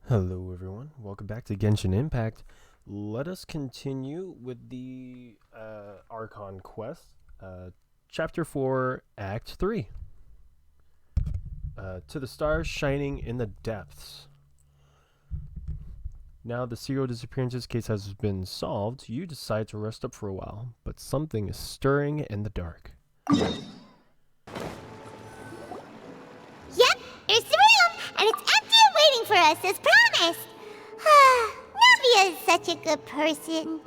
Hello everyone, welcome back to Genshin Impact. Let us continue with the Archon quest, Chapter 4, Act 3. To the stars shining in the depths. Now the serial disappearances case has been solved, you decide to rest up for a while, but something is stirring in the dark. Yep, there's the room, and it's empty and waiting for us as promised. Navia is such a good person.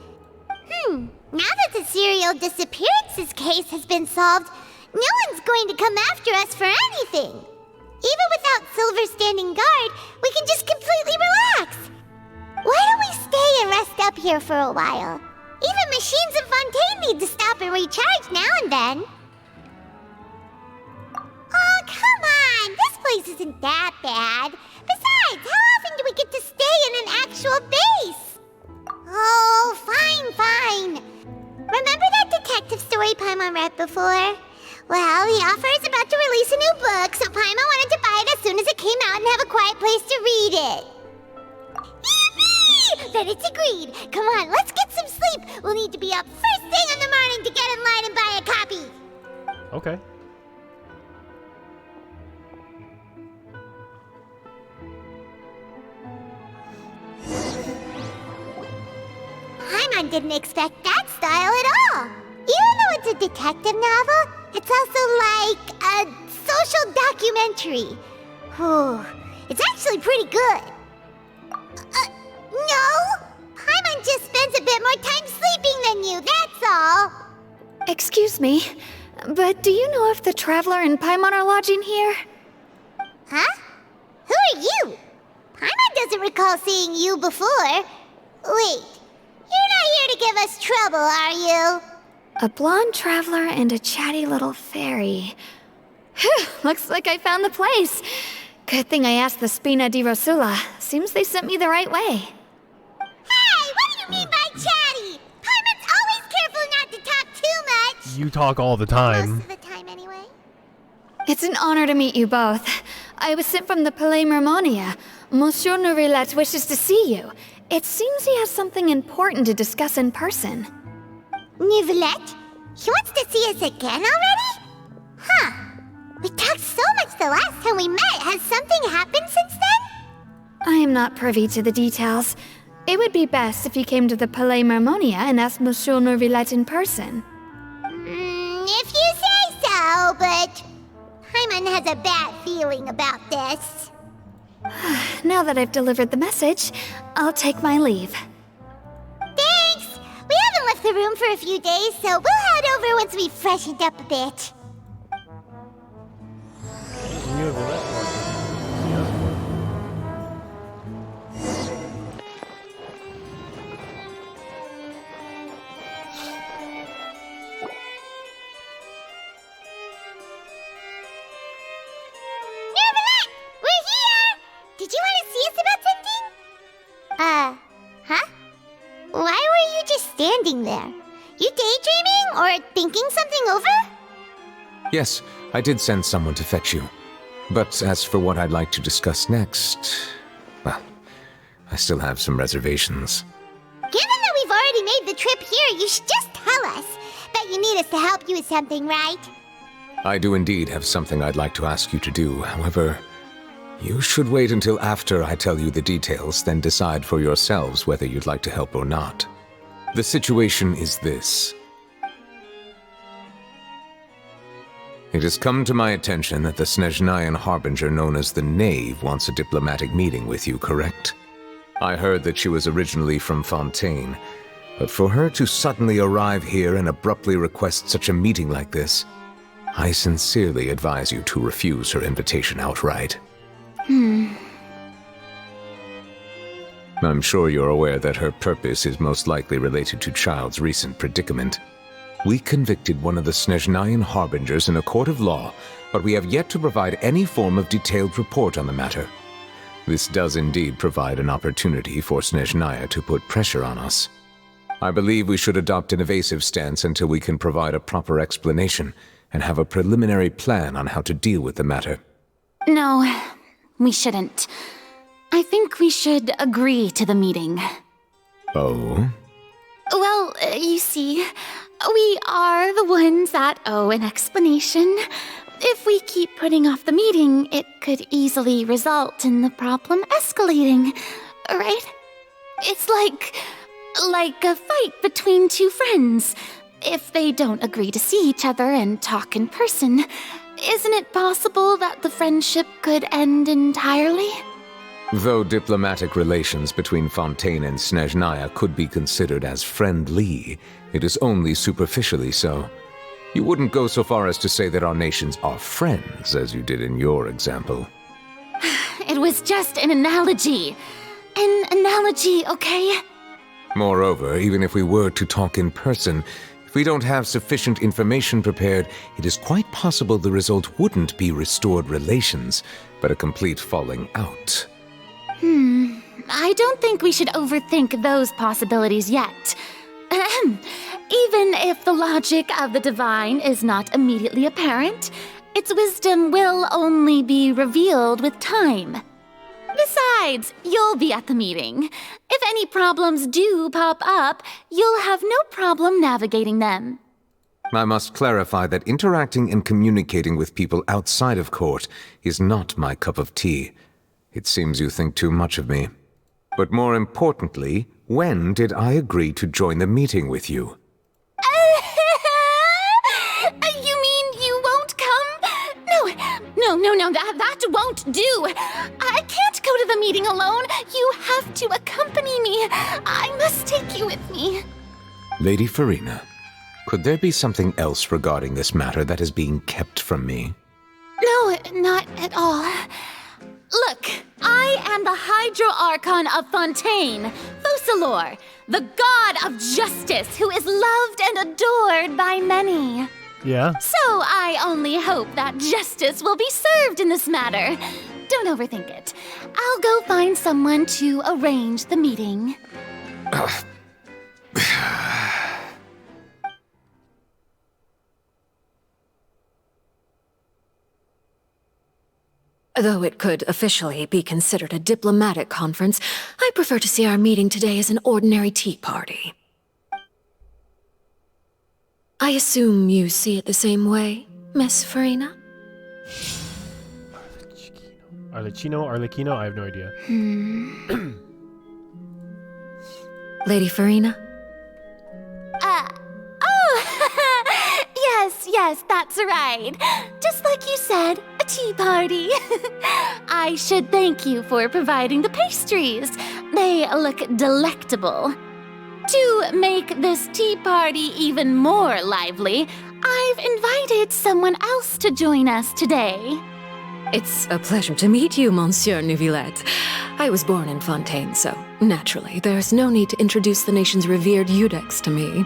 Now that the serial disappearances case has been solved, no one's going to come after us for anything. Even without Silver standing guard, we can just completely relax. Why don't we stay and rest up here for a while? Even machines in Fontaine need to stop and recharge now and then. Oh, come on! This place isn't that bad. Besides, how often do we get to stay in an actual base? Oh, fine. Remember that detective story Paimon read before? Well, the author is about to release a new book, so Paimon wanted to buy it as soon as it came out and have a quiet place to read it. Yippee! Then it's agreed. Come on, let's get some sleep. We'll need to be up first thing in the morning to get in line and buy a copy. Okay. Paimon didn't expect that style at all. Even though it's a detective novel, it's also like a social documentary. It's actually pretty good. No! Paimon just spends a bit more time sleeping than you, that's all. Excuse me, but do you know if the Traveler and Paimon are lodging here? Huh? Who are you? Paimon doesn't recall seeing you before. Wait, you're not here to give us trouble, are you? A blonde traveler and a chatty little fairy. Whew, looks like I found the place. Good thing I asked the Spina di Rosula. Seems they sent me the right way. Hey, what do you mean by chatty? Paimon's always careful not to talk too much. You talk all the time. Most of the time, anyway. It's an honor to meet you both. I was sent from the Palais Mermonia. Monsieur Nourilette wishes to see you. It seems he has something important to discuss in person. Nourilette? He wants to see us again already? Huh. We talked so much the last time we met. Has something happened since then? I am not privy to the details. It would be best if you came to the Palais Mermonia and asked Monsieur Nourilette in person. If you say so, but Paimon has a bad feeling about this. Now that I've delivered the message, I'll take my leave. Thanks! We haven't left the room for a few days, so we'll head over once we've freshened up a bit. You have that part. Yeah. Nourilette! We're here! Did you want to see us about something? Huh? Why were you just standing there? You daydreaming or thinking something over? Yes, I did send someone to fetch you. But as for what I'd like to discuss next, well, I still have some reservations. Given that we've already made the trip here, you should just tell us. Bet you need us to help you with something, right? I do indeed have something I'd like to ask you to do. However, you should wait until after I tell you the details, then decide for yourselves whether you'd like to help or not. The situation is this. It has come to my attention that the Snezhnayan Harbinger known as the Knave wants a diplomatic meeting with you, correct? I heard that she was originally from Fontaine, but for her to suddenly arrive here and abruptly request such a meeting like this, I sincerely advise you to refuse her invitation outright. I'm sure you're aware that her purpose is most likely related to Child's recent predicament. We convicted one of the Snezhnayan Harbingers in a court of law, but we have yet to provide any form of detailed report on the matter. This does indeed provide an opportunity for Snezhnaya to put pressure on us. I believe we should adopt an evasive stance until we can provide a proper explanation and have a preliminary plan on how to deal with the matter. No, we shouldn't. I think we should agree to the meeting. Oh? Well, you see, we are the ones that owe an explanation. If we keep putting off the meeting, it could easily result in the problem escalating, right? It's like a fight between two friends. If they don't agree to see each other and talk in person, isn't it possible that the friendship could end entirely? Though diplomatic relations between Fontaine and Snezhnaya could be considered as friendly, it is only superficially so. You wouldn't go so far as to say that our nations are friends, as you did in your example. It was just an analogy. An analogy, okay? Moreover, even if we were to talk in person, if we don't have sufficient information prepared, it is quite possible the result wouldn't be restored relations, but a complete falling out. I don't think we should overthink those possibilities yet. Ahem. Even if the logic of the divine is not immediately apparent, its wisdom will only be revealed with time. Besides, you'll be at the meeting. If any problems do pop up, you'll have no problem navigating them. I must clarify that interacting and communicating with people outside of court is not my cup of tea. It seems you think too much of me. But more importantly, when did I agree to join the meeting with you? You mean you won't come? No, that won't do. I can't go to the meeting alone. You have to accompany me. I must take you with me. Lady Farina, could there be something else regarding this matter that is being kept from me? No, not at all. Look, I am the Hydro Archon of Fontaine, Focalor, the god of justice who is loved and adored by many. Yeah? So I only hope that justice will be served in this matter. Don't overthink it. I'll go find someone to arrange the meeting. Though it could officially be considered a diplomatic conference, I prefer to see our meeting today as an ordinary tea party. I assume you see it the same way, Miss Farina? Arlecchino? I have no idea. Lady Farina? Yes, that's right. Just like you said, a tea party. I should thank you for providing the pastries. They look delectable. To make this tea party even more lively, I've invited someone else to join us today. It's a pleasure to meet you, Monsieur Neuvillette. I was born in Fontaine, so naturally, there's no need to introduce the nation's revered Eudex to me.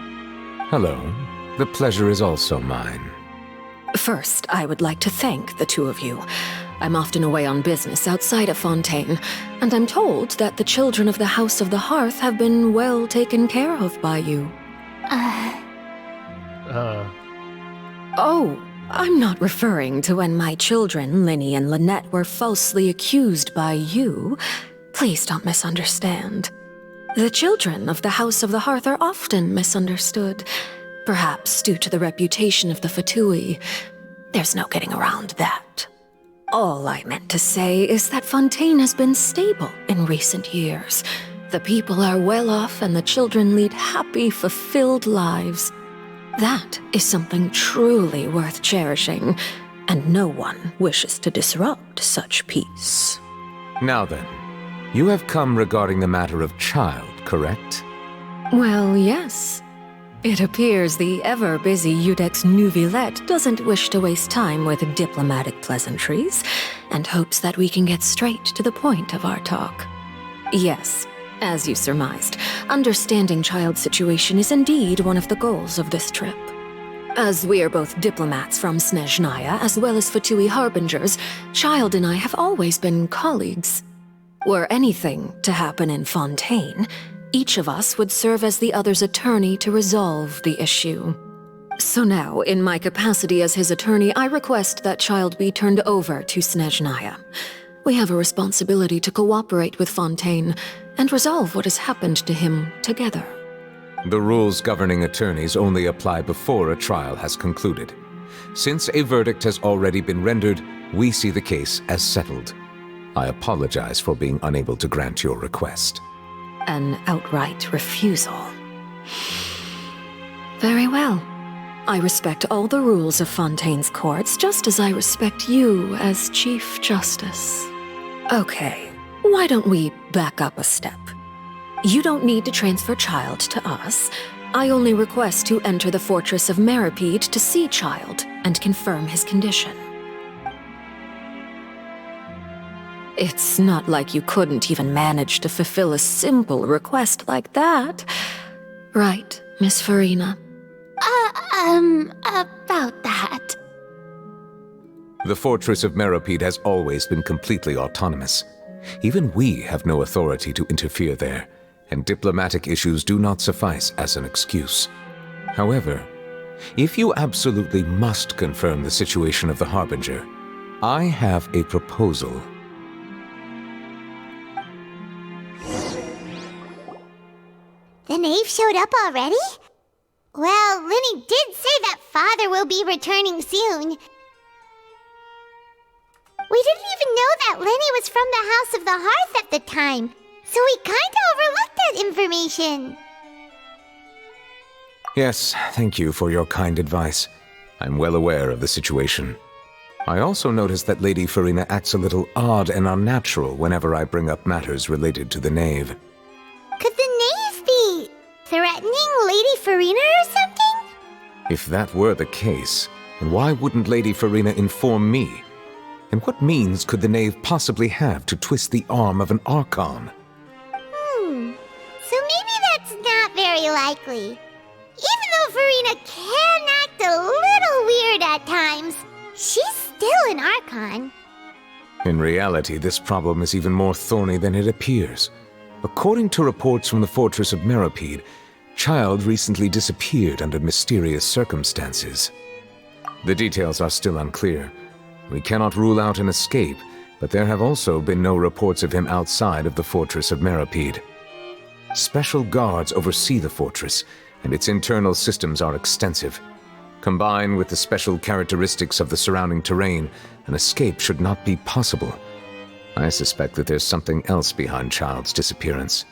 Hello. The pleasure is also mine. First, I would like to thank the two of you. I'm often away on business outside of Fontaine, and I'm told that the children of the House of the Hearth have been well taken care of by you. Oh, I'm not referring to when my children, Linny and Lynette, were falsely accused by you. Please don't misunderstand. The children of the House of the Hearth are often misunderstood, perhaps due to the reputation of the Fatui. There's no getting around that. All I meant to say is that Fontaine has been stable in recent years. The people are well off and the children lead happy, fulfilled lives. That is something truly worth cherishing, and no one wishes to disrupt such peace. Now then, you have come regarding the matter of child, correct? Well, yes. It appears the ever-busy Eudex Neuvillette doesn't wish to waste time with diplomatic pleasantries, and hopes that we can get straight to the point of our talk. Yes, as you surmised, understanding child's situation is indeed one of the goals of this trip. As we are both diplomats from Snezhnaya as well as Fatui harbingers, Child and I have always been colleagues. Were anything to happen in Fontaine, each of us would serve as the other's attorney to resolve the issue. So now, in my capacity as his attorney, I request that Child be turned over to Snezhnaya. We have a responsibility to cooperate with Fontaine and resolve what has happened to him together. The rules governing attorneys only apply before a trial has concluded. Since a verdict has already been rendered, we see the case as settled. I apologize for being unable to grant your request. An outright refusal. Very well. I respect all the rules of Fontaine's courts, just as I respect you as Chief Justice. Okay, why don't we back up a step? You don't need to transfer Child to us. I only request to enter the Fortress of Meripede to see Child and confirm his condition. It's not like you couldn't even manage to fulfill a simple request like that. Right, Miss Farina? About that. The Fortress of Meripede has always been completely autonomous. Even we have no authority to interfere there, and diplomatic issues do not suffice as an excuse. However, if you absolutely must confirm the situation of the Harbinger, I have a proposal. The knave showed up already? Well, Lenny did say that Father will be returning soon. We didn't even know that Lenny was from the House of the Hearth at the time, so we kinda overlooked that information. Yes, thank you for your kind advice. I'm well aware of the situation. I also noticed that Lady Farina acts a little odd and unnatural whenever I bring up matters related to the knave. Could the knave be threatening Lady Farina or something? If that were the case, then why wouldn't Lady Farina inform me? And what means could the knave possibly have to twist the arm of an Archon? So maybe that's not very likely. Even though Farina can act a little weird at times, she's still an Archon. In reality, this problem is even more thorny than it appears. According to reports from the Fortress of Meripede, Child recently disappeared under mysterious circumstances. The details are still unclear. We cannot rule out an escape, but there have also been no reports of him outside of the Fortress of Meripede. Special guards oversee the fortress, and its internal systems are extensive. Combined with the special characteristics of the surrounding terrain, an escape should not be possible. I suspect that there's something else behind Child's disappearance.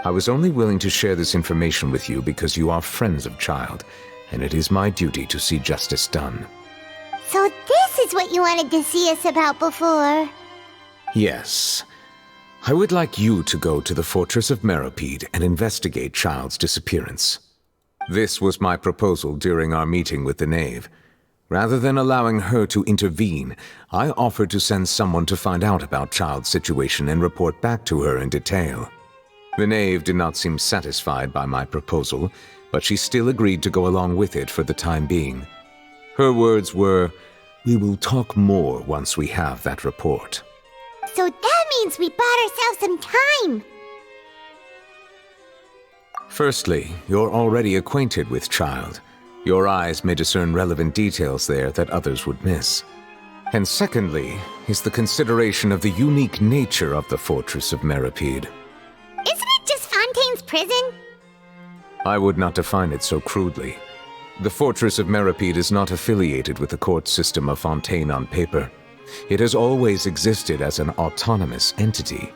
I was only willing to share this information with you because you are friends of Child, and it is my duty to see justice done. So this is what you wanted to see us about before. Yes. I would like you to go to the Fortress of Meripede and investigate Child's disappearance. This was my proposal during our meeting with the knave. Rather than allowing her to intervene, I offered to send someone to find out about Child's situation and report back to her in detail. The knave did not seem satisfied by my proposal, but she still agreed to go along with it for the time being. Her words were, "We will talk more once we have that report." So that means we bought ourselves some time. Firstly, you're already acquainted with Child. Your eyes may discern relevant details there that others would miss. And secondly, is the consideration of the unique nature of the Fortress of Meripede. Isn't it just Fontaine's prison? I would not define it so crudely. The Fortress of Meripede is not affiliated with the court system of Fontaine on paper. It has always existed as an autonomous entity.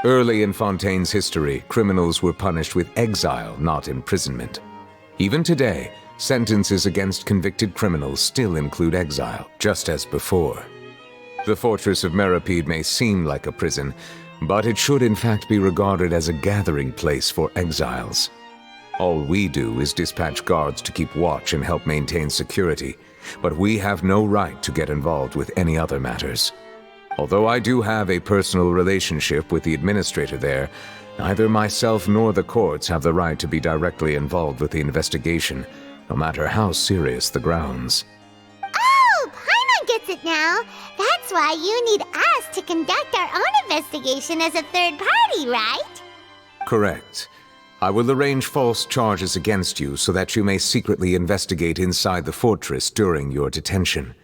Early in Fontaine's history, criminals were punished with exile, not imprisonment. Even today, sentences against convicted criminals still include exile, just as before. The Fortress of Meripede may seem like a prison, but it should in fact be regarded as a gathering place for exiles. All we do is dispatch guards to keep watch and help maintain security, but we have no right to get involved with any other matters. Although I do have a personal relationship with the administrator there, neither myself nor the courts have the right to be directly involved with the investigation, no matter how serious the grounds. Oh, Paimon gets it now. That's why you need us to conduct our own investigation as a third party, right? Correct. I will arrange false charges against you so that you may secretly investigate inside the fortress during your detention.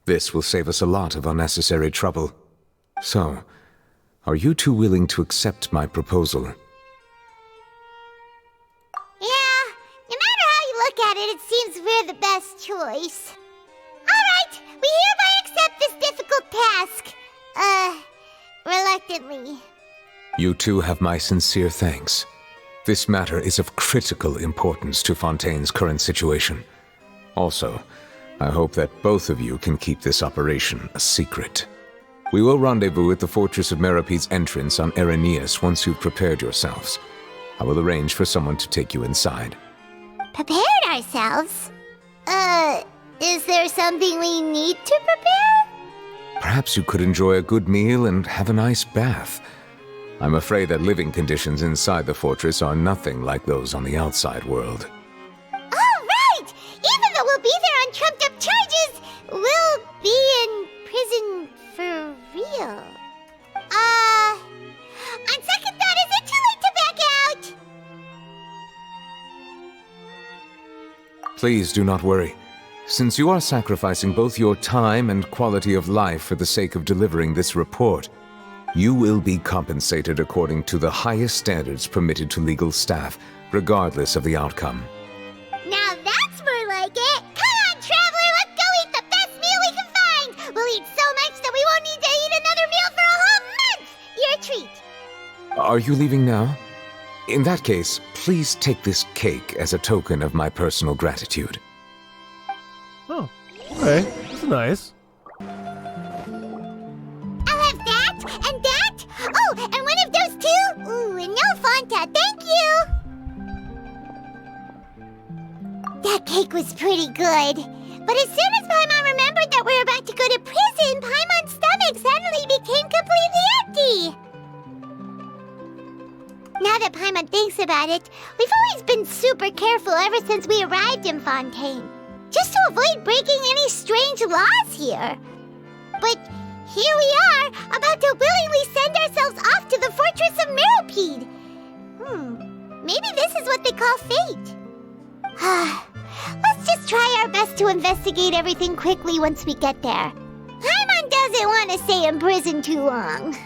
This will save us a lot of unnecessary trouble. So, are you two willing to accept my proposal? Yeah, no matter how you look at it, it seems we're the best choice. Alright, we hereby accept this difficult task. Reluctantly. You two have my sincere thanks. This matter is of critical importance to Fontaine's current situation. Also, I hope that both of you can keep this operation a secret. We will rendezvous at the Fortress of Meropede's entrance on Irenaeus once you've prepared yourselves. I will arrange for someone to take you inside. Prepared ourselves? Is there something we need to prepare? Perhaps you could enjoy a good meal and have a nice bath. I'm afraid that living conditions inside the fortress are nothing like those on the outside world. Oh, right! Even though we'll be there on trumped-up charges, we'll be in prison for real. On second thought, is it too late to back out? Please do not worry. Since you are sacrificing both your time and quality of life for the sake of delivering this report, you will be compensated according to the highest standards permitted to legal staff, regardless of the outcome. Now that's more like it! Come on, traveler, let's go eat the best meal we can find! We'll eat so much that we won't need to eat another meal for a whole month! Your treat! Are you leaving now? In that case, please take this cake as a token of my personal gratitude. Oh, okay. That's nice. I'll have that, and that! Oh, and one of those two! Ooh, and no Fanta, thank you! That cake was pretty good. But as soon as Paimon remembered that we were about to go to prison, Paimon's stomach suddenly became completely empty! Now that Paimon thinks about it, we've always been super careful ever since we arrived in Fontaine. Just to avoid breaking any strange laws here. But here we are, about to willingly send ourselves off to the Fortress of Meropede. Maybe this is what they call fate. Let's just try our best to investigate everything quickly once we get there. Paimon doesn't want to stay in prison too long.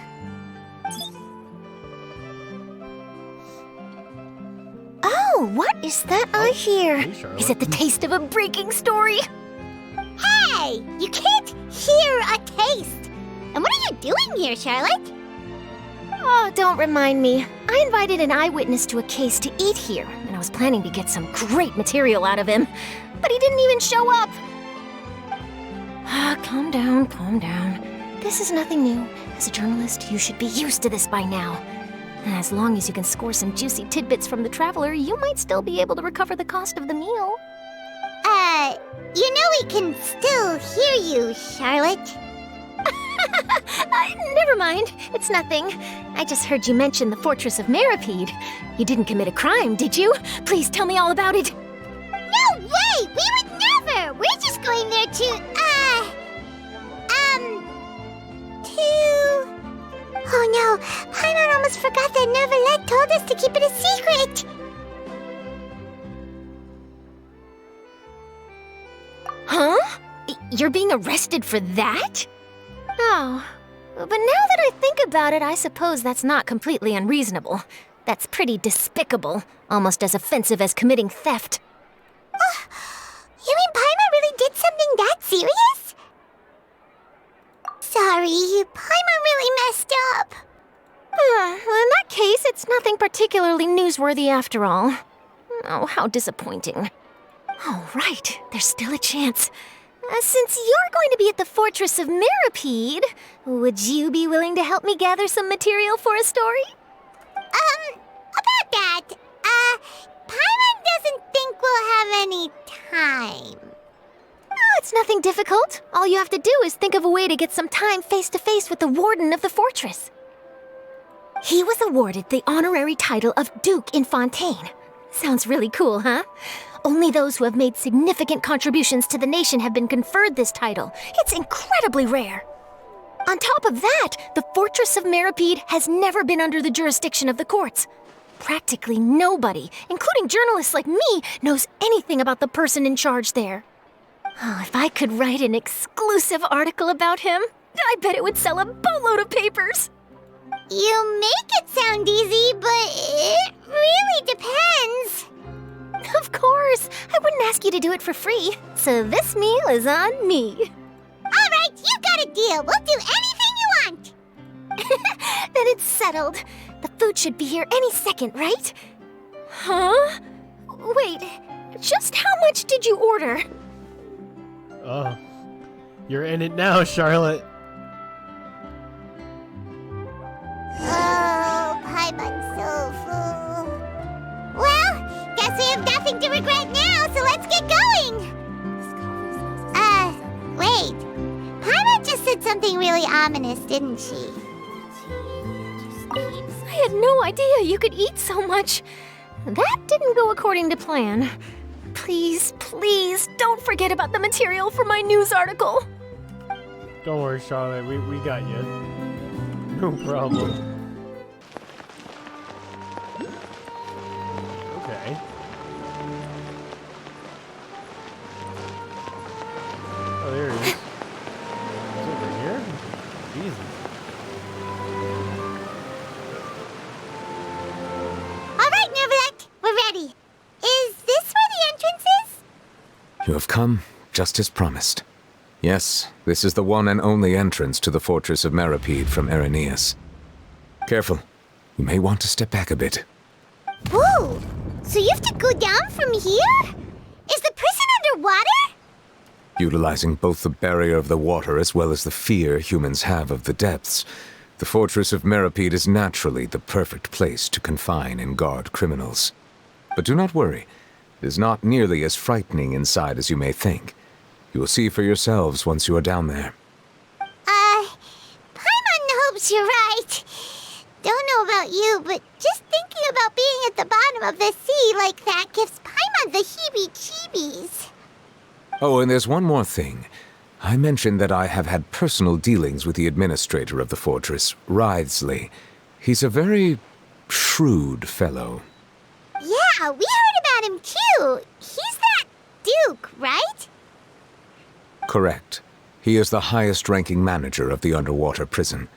Oh, what is that I hear? Hey, Charlotte. Is it the taste of a breaking story? Hey, you can't hear a taste. And what are you doing here, Charlotte? Oh, don't remind me. I invited an eyewitness to a case to eat here, and I was planning to get some great material out of him. But he didn't even show up. Calm down, calm down. This is nothing new. As a journalist, you should be used to this by now. And as long as you can score some juicy tidbits from the traveler, you might still be able to recover the cost of the meal. You know we can still hear you, Charlotte. Never mind. It's nothing. I just heard you mention the Fortress of Meropede. You didn't commit a crime, did you? Please tell me all about it. No way! We would never! We're just going there to, Oh no, Paimon almost forgot that Neverlet told us to keep it a secret! Huh? You're being arrested for that? Oh, but now that I think about it, I suppose that's not completely unreasonable. That's pretty despicable, almost as offensive as committing theft. You mean Paimon really did something that serious? Sorry, Paimon really messed up. Well, in that case, it's nothing particularly newsworthy after all. Oh, how disappointing. Oh, right, there's still a chance. Since you're going to be at the Fortress of Meropede, would you be willing to help me gather some material for a story? About that, Paimon doesn't think we'll have any time. Oh, it's nothing difficult. All you have to do is think of a way to get some time face-to-face with the warden of the fortress. He was awarded the honorary title of Duke in Fontaine. Sounds really cool, huh? Only those who have made significant contributions to the nation have been conferred this title. It's incredibly rare. On top of that, the Fortress of Meropede has never been under the jurisdiction of the courts. Practically nobody, including journalists like me, knows anything about the person in charge there. Oh, if I could write an exclusive article about him, I bet it would sell a boatload of papers. You make it sound easy, but it really depends. Of course, I wouldn't ask you to do it for free. So this meal is on me. All right, you got a deal. We'll do anything you want. Then it's settled. The food should be here any second, right? Huh? Wait, just how much did you order? Oh, you're in it now, Charlotte. Oh, Paimon's so full. Well, guess we have nothing to regret now, so let's get going. Wait. Paimon just said something really ominous, didn't she? I had no idea you could eat so much. That didn't go according to plan. Please, please, don't forget about the material for my news article. Don't worry, Charlotte. We got you. No problem. Okay. Oh, there he is. He's over here? Jesus. All right, Nervalek, we're ready. Is this where the entrance is? You have come, just as promised. Yes, this is the one and only entrance to the fortress of Meripede from Irenaeus. Careful. You may want to step back a bit. Whoa! So you have to go down from here? Is the prison underwater? Utilizing both the barrier of the water as well as the fear humans have of the depths, the fortress of Meripede is naturally the perfect place to confine and guard criminals. But do not worry. It is not nearly as frightening inside as you may think. You will see for yourselves once you are down there. Paimon hopes you're right. Don't know about you, but just thinking about being at the bottom of the sea like that gives Paimon the heebie-jeebies. Oh, and there's one more thing. I mentioned that I have had personal dealings with the administrator of the fortress, Wriothesley. He's a very shrewd fellow. Yeah, we heard about him too. He's that Duke, right? Correct. He is the highest-ranking manager of the underwater prison.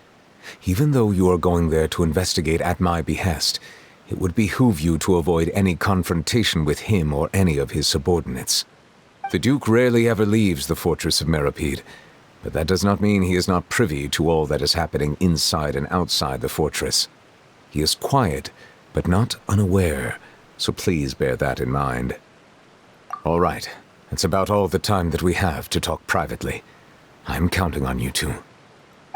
Even though you are going there to investigate at my behest, it would behoove you to avoid any confrontation with him or any of his subordinates. The Duke rarely ever leaves the fortress of Meripede, but that does not mean he is not privy to all that is happening inside and outside the fortress. He is quiet, but not unaware, so please bear that in mind. All right, that's about all the time that we have to talk privately. I'm counting on you two.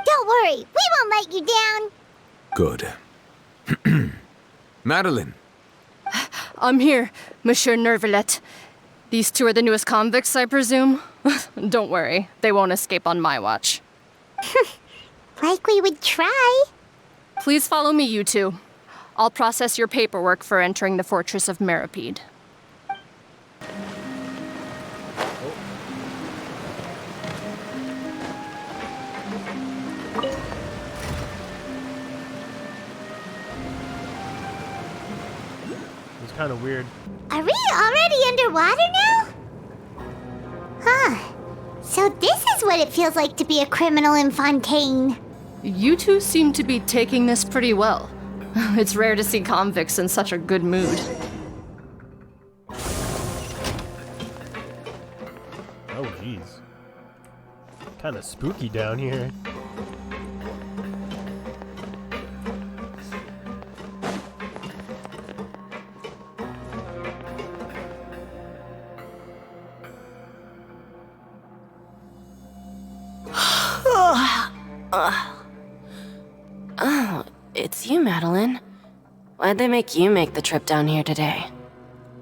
Don't worry, we won't let you down. Good. Madeline! I'm here, Monsieur Nervalet. These two are the newest convicts, I presume? Don't worry, they won't escape on my watch. Like we would try. Please follow me, you two. I'll process your paperwork for entering the fortress of Meripede. It's kind of weird. Are we already underwater now? Huh. So this is what it feels like to be a criminal in Fontaine. You two seem to be taking this pretty well. It's rare to see convicts in such a good mood. Oh, jeez. Kind of spooky down here. Oh, it's you, Madeline. Why'd they make you make the trip down here today?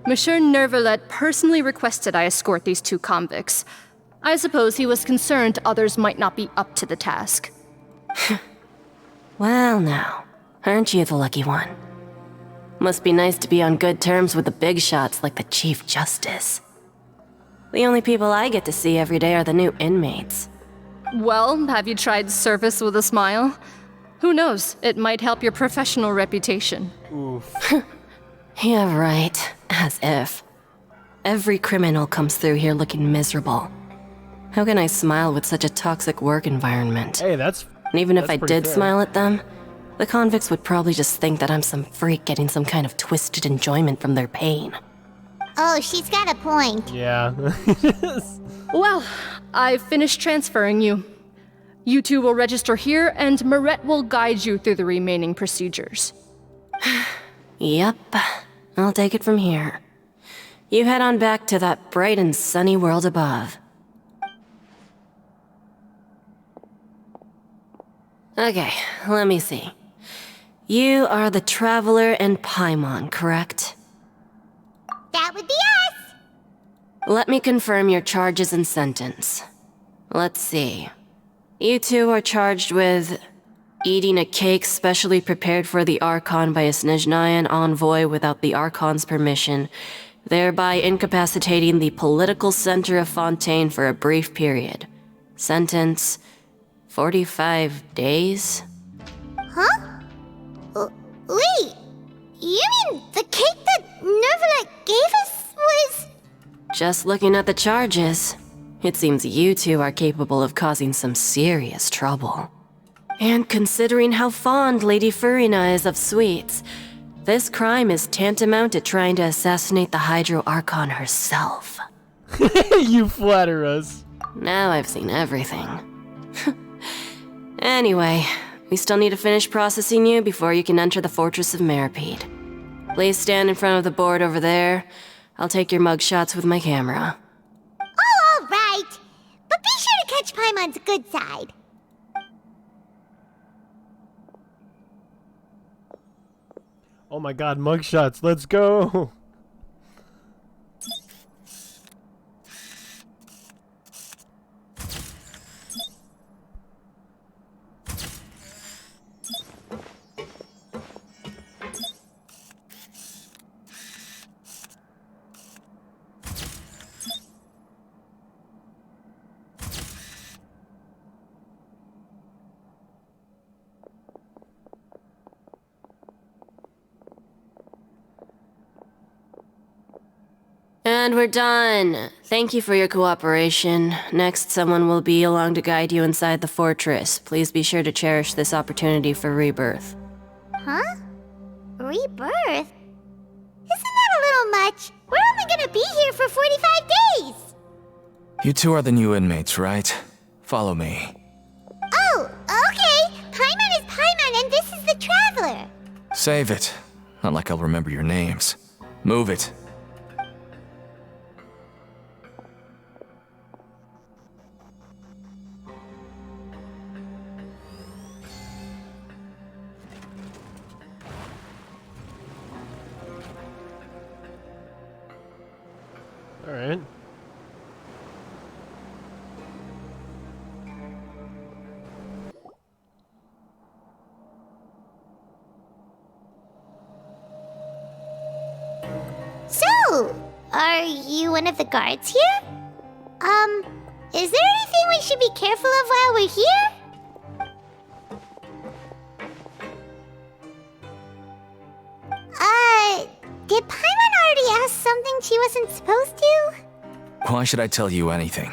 Monsieur Nervalet personally requested I escort these two convicts. I suppose he was concerned others might not be up to the task. Well, now, aren't you the lucky one? Must be nice to be on good terms with the big shots like the Chief Justice. The only people I get to see every day are the new inmates. Well, have you tried service with a smile? Who knows, it might help your professional reputation. Oof. Yeah, right. As if. Every criminal comes through here looking miserable. How can I smile with such a toxic work environment. Hey, that's And even if that's I pretty did fair. smile at them, the convicts would probably just think that I'm some freak getting some kind of twisted enjoyment from their pain. Oh, she's got a point. Yeah. Well, I've finished transferring you. You two will register here, and Marette will guide you through the remaining procedures. Yep, I'll take it from here. You head on back to that bright and sunny world above. Okay, let me see. You are the Traveler and Paimon, correct? That would be us. Let me confirm your charges and sentence. Let's see. You two are charged with eating a cake specially prepared for the Archon by a Snezhnayan envoy without the Archon's permission, thereby incapacitating the political center of Fontaine for a brief period. Sentence: 45 days? Huh? Wait, you mean the cake that Nervalet gave us was... Just looking at the charges, it seems you two are capable of causing some serious trouble. And considering how fond Lady Furina is of sweets, this crime is tantamount to trying to assassinate the Hydro Archon herself. You flatter us. Now I've seen everything. Anyway, we still need to finish processing you before you can enter the Fortress of Meripede. Please stand in front of the board over there. I'll take your mugshots with my camera. Oh, all right. But be sure to catch Paimon's good side. Oh my god, mugshots, let's go! And we're done. Thank you for your cooperation. Next, someone will be along to guide you inside the fortress. Please be sure to cherish this opportunity for rebirth. Huh? Rebirth? Isn't that a little much? We're only gonna be here for 45 days! You two are the new inmates, right? Follow me. Oh, okay! Paimon is Paimon and this is the Traveler! Save it. Not like I'll remember your names. Move it. Alright. So, are you one of the guards here? Is there anything we should be careful of while we're here? Did Paimon already ask something she wasn't supposed to? Why should I tell you anything?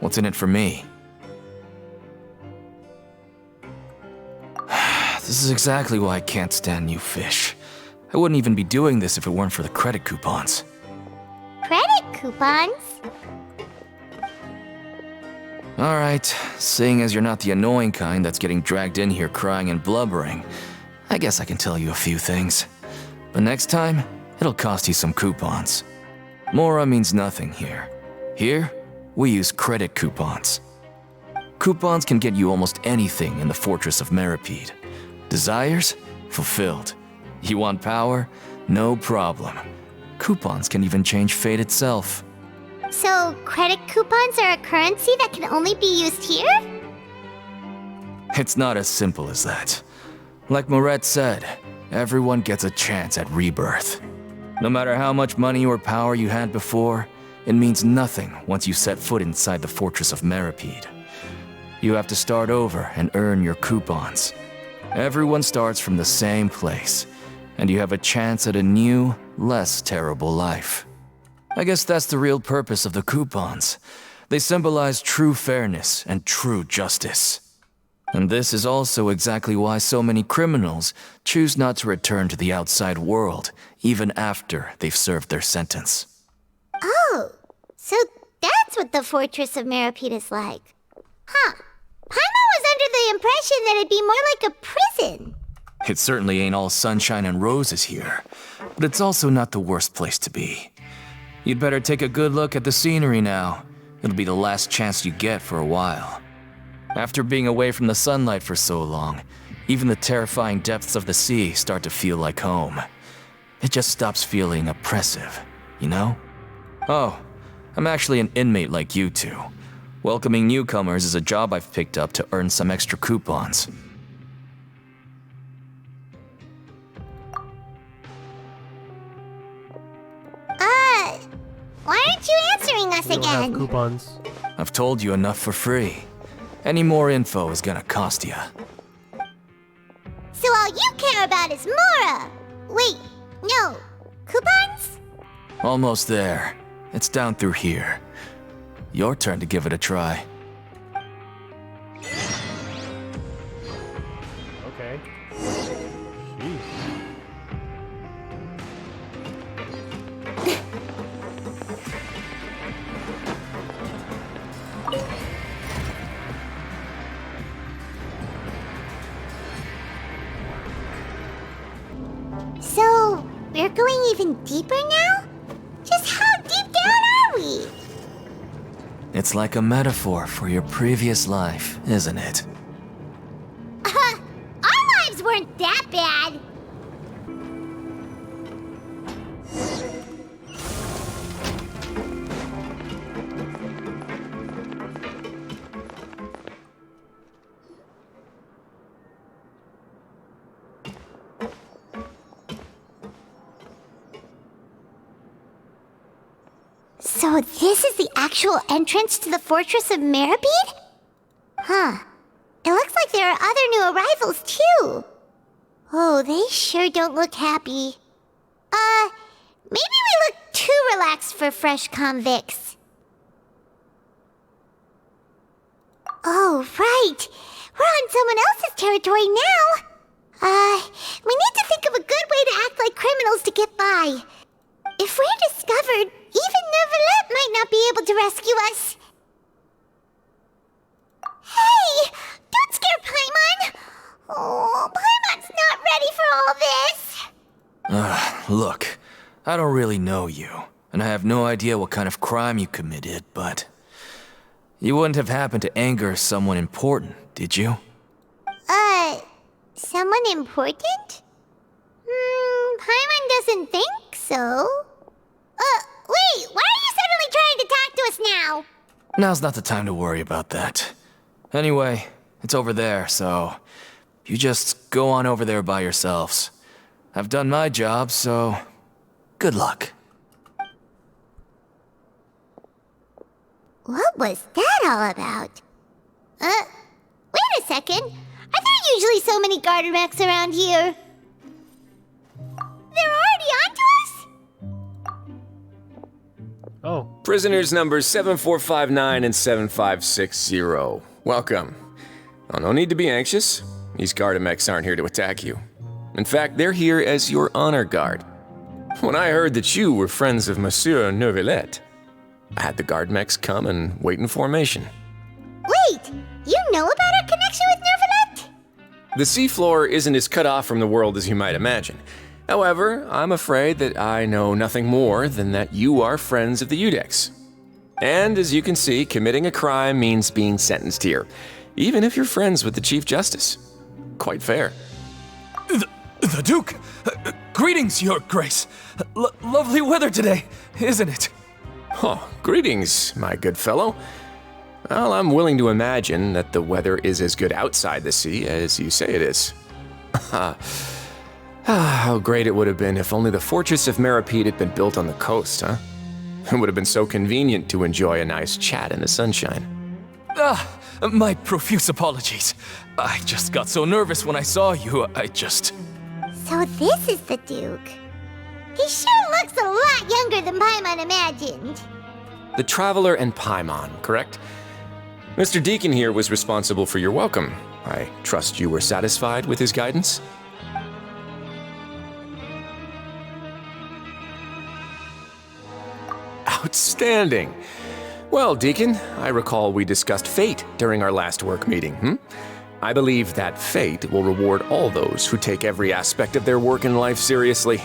What's in it for me? This is exactly why I can't stand new fish. I wouldn't even be doing this if it weren't for the credit coupons. Credit coupons? Alright, seeing as you're not the annoying kind that's getting dragged in here crying and blubbering, I guess I can tell you a few things. But next time, it'll cost you some coupons. Mora means nothing here. Here, we use credit coupons. Coupons can get you almost anything in the Fortress of Meripede. Desires? Fulfilled. You want power? No problem. Coupons can even change fate itself. So, credit coupons are a currency that can only be used here? It's not as simple as that. Like Moret said, everyone gets a chance at rebirth. No matter how much money or power you had before, it means nothing once you set foot inside the Fortress of Meripede. You have to start over and earn your coupons. Everyone starts from the same place, and you have a chance at a new, less terrible life. I guess that's the real purpose of the coupons. They symbolize true fairness and true justice. And this is also exactly why so many criminals choose not to return to the outside world, even after they've served their sentence. Oh, so that's what the Fortress of Meripede is like. Huh. Paimon was under the impression that it'd be more like a prison. It certainly ain't all sunshine and roses here, but it's also not the worst place to be. You'd better take a good look at the scenery now. It'll be the last chance you get for a while. After being away from the sunlight for so long, even the terrifying depths of the sea start to feel like home. It just stops feeling oppressive, you know? Oh, I'm actually an inmate like you two. Welcoming newcomers is a job I've picked up to earn some extra coupons. Why aren't you answering us We don't have again? coupons. I've told you enough for free. Any more info is gonna cost ya. So all you care about is Mora! Wait, no. Coupons? Almost there. It's down through here. Your turn to give it a try. Okay. Jeez. So, we're going even deeper now? Just how deep down are we? It's like a metaphor for your previous life, isn't it? Our lives weren't that bad. So this is the actual entrance to the Fortress of Meripede? Huh. It looks like there are other new arrivals, too. Oh, they sure don't look happy. Maybe we look too relaxed for fresh convicts. Oh, right. We're on someone else's territory now. We need to think of a good way to act like criminals to get by. If we're discovered, even Neuvillette might not be able to rescue us. Hey! Don't scare Paimon! Oh, Paimon's not ready for all this! Look, I don't really know you, and I have no idea what kind of crime you committed, but... You wouldn't have happened to anger someone important, did you? Someone important? Paimon doesn't think so. Wait, why are you suddenly trying to talk to us now? Now's not the time to worry about that. Anyway, it's over there, so... You just go on over there by yourselves. I've done my job, so... Good luck. What was that all about? Wait a second. Are there usually so many Gardermechs around here? They're already onto us? Oh, Prisoners numbers 7459 and 7560. Welcome. Oh, no need to be anxious. These Gardermechs aren't here to attack you. In fact, they're here as your honor guard. When I heard that you were friends of Monsieur Neuvillette, I had the Gardermechs come and wait in formation. Wait, you know about our connection with Neuvillette? The seafloor isn't as cut off from the world as you might imagine. However, I'm afraid that I know nothing more than that you are friends of the Udex. And as you can see, committing a crime means being sentenced here, even if you're friends with the Chief Justice. Quite fair. The Duke! Greetings, Your Grace! Lovely weather today, isn't it? Oh, greetings, my good fellow. Well, I'm willing to imagine that the weather is as good outside the sea as you say it is. How great it would have been if only the Fortress of Meripede had been built on the coast, huh? It would have been so convenient to enjoy a nice chat in the sunshine. My profuse apologies. I just got so nervous when I saw you, So this is the Duke. He sure looks a lot younger than Paimon imagined. The Traveler and Paimon, correct? Mr. Deacon here was responsible for your welcome. I trust you were satisfied with his guidance? Outstanding! Well, Deacon, I recall we discussed fate during our last work meeting, I believe that fate will reward all those who take every aspect of their work in life seriously.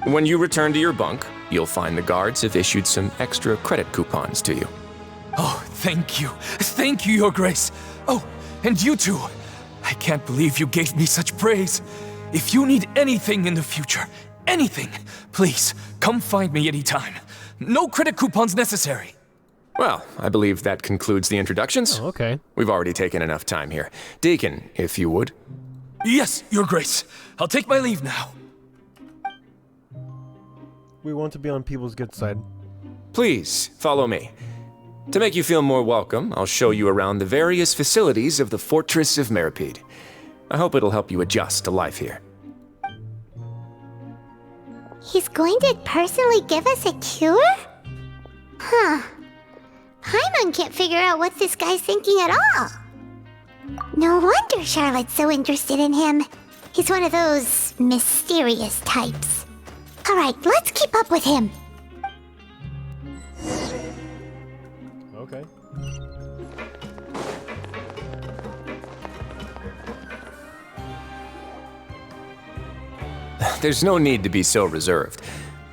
When you return to your bunk, you'll find the guards have issued some extra credit coupons to you. Oh, thank you. Thank you, Your Grace. Oh, and you too. I can't believe you gave me such praise. If you need anything in the future, anything, please come find me anytime. No credit coupons necessary. Well, I believe that concludes the introductions. Oh, okay. We've already taken enough time here. Deacon, if you would. Yes, Your Grace. I'll take my leave now. We want to be on people's good side. Please, follow me. To make you feel more welcome, I'll show you around the various facilities of the Fortress of Meripede. I hope it'll help you adjust to life here. He's going to personally give us a cure? Huh. Paimon can't figure out what this guy's thinking at all. No wonder Charlotte's so interested in him. He's one of those mysterious types. Alright, let's keep up with him. Okay. There's no need to be so reserved.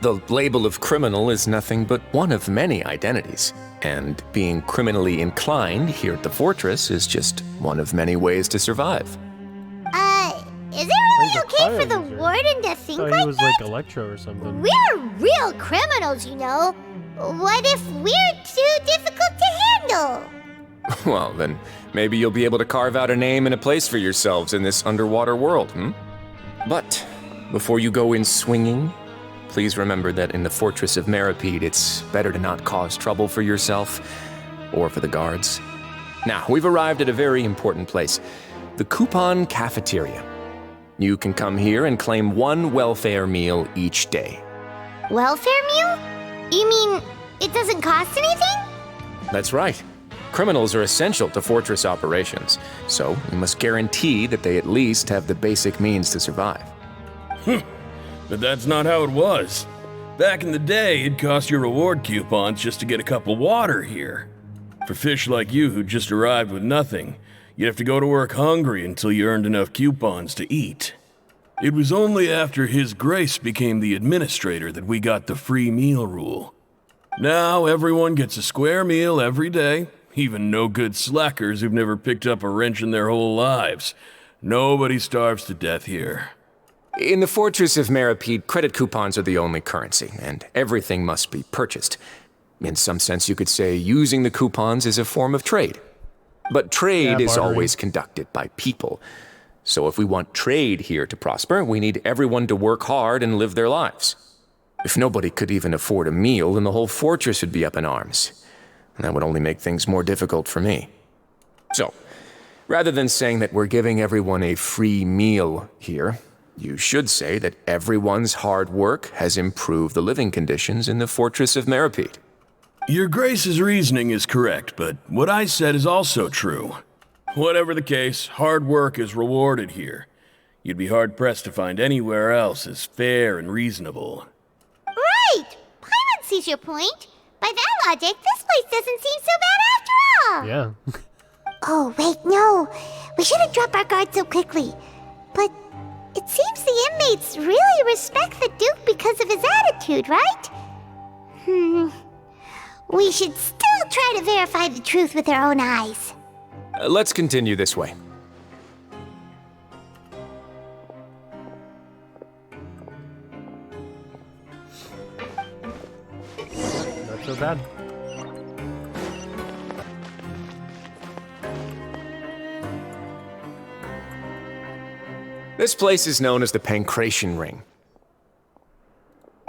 The label of criminal is nothing but one of many identities, and being criminally inclined here at the fortress is just one of many ways to survive. Is it really He's a okay for the cryo-user. warden to think Thought like he was that? like Electro or something. We're real criminals, you know. What if we're too difficult to handle? Well, then maybe you'll be able to carve out a name and a place for yourselves in this underwater world, But before you go in swinging, please remember that in the Fortress of Meripede, it's better to not cause trouble for yourself or for the guards. Now, we've arrived at a very important place, the Coupon Cafeteria. You can come here and claim one welfare meal each day. Welfare meal? You mean it doesn't cost anything? That's right. Criminals are essential to Fortress operations, so you must guarantee that they at least have the basic means to survive. But that's not how it was. Back in the day, it cost you reward coupons just to get a cup of water here. For fish like you who just arrived with nothing, you'd have to go to work hungry until you earned enough coupons to eat. It was only after His Grace became the administrator that we got the free meal rule. Now everyone gets a square meal every day, even no-good slackers who've never picked up a wrench in their whole lives. Nobody starves to death here. In the Fortress of Meripede, credit coupons are the only currency, and everything must be purchased. In some sense, you could say using the coupons is a form of trade. But trade is bartering. always conducted by people. So if we want trade here to prosper, we need everyone to work hard and live their lives. If nobody could even afford a meal, then the whole fortress would be up in arms. And that would only make things more difficult for me. So, rather than saying that we're giving everyone a free meal here, you should say that everyone's hard work has improved the living conditions in the Fortress of Meripede. Your Grace's reasoning is correct, but what I said is also true. Whatever the case, hard work is rewarded here. You'd be hard-pressed to find anywhere else as fair and reasonable. Right! Paimon sees your point. By that logic, this place doesn't seem so bad after all. Yeah. Oh, wait, no. We shouldn't drop our guard so quickly. But it seems the inmates really respect the Duke because of his attitude, right? We should still try to verify the truth with our own eyes. Let's continue this way. Not so bad. This place is known as the Pancration Ring.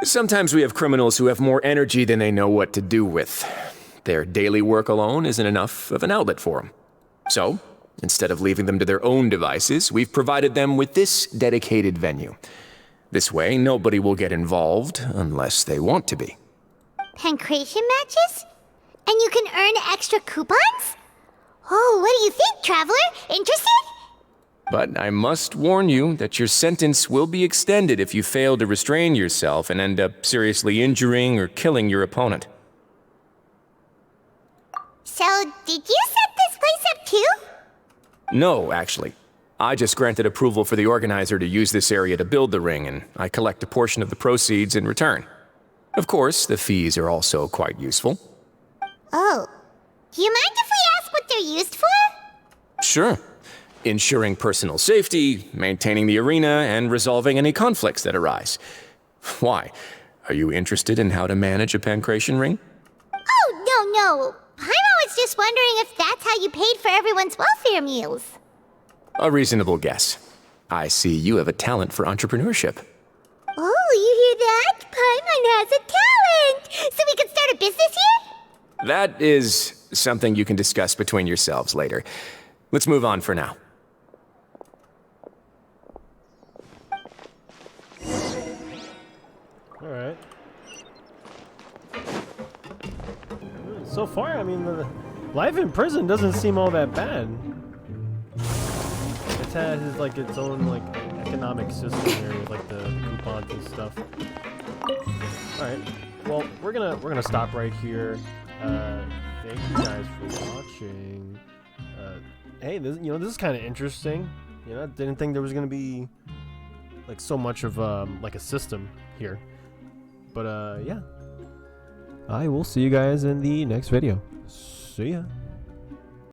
Sometimes we have criminals who have more energy than they know what to do with. Their daily work alone isn't enough of an outlet for them. So, instead of leaving them to their own devices, we've provided them with this dedicated venue. This way, nobody will get involved unless they want to be. Pancration matches? And you can earn extra coupons? Oh, what do you think, Traveler? Interested? But I must warn you that your sentence will be extended if you fail to restrain yourself and end up seriously injuring or killing your opponent. So, did you set this place up too? No, actually. I just granted approval for the organizer to use this area to build the ring, and I collect a portion of the proceeds in return. Of course, the fees are also quite useful. Oh. Do you mind if we ask what they're used for? Sure. Ensuring personal safety, maintaining the arena, and resolving any conflicts that arise. Why? Are you interested in how to manage a pancration ring? Oh, no. I was just wondering if that's how you paid for everyone's welfare meals. A reasonable guess. I see you have a talent for entrepreneurship. Oh, you hear that? Paimon has a talent! So we can start a business here? That is something you can discuss between yourselves later. Let's move on for now. Alright. So far, I mean, the life in prison doesn't seem all that bad. It has like its own like economic system here with like the coupons and stuff. Alright. Well, we're gonna stop right here. Thank you guys for watching. Hey, this is kind of interesting. I didn't think there was gonna be like so much of like a system here. But yeah. I will see you guys in the next video. See ya.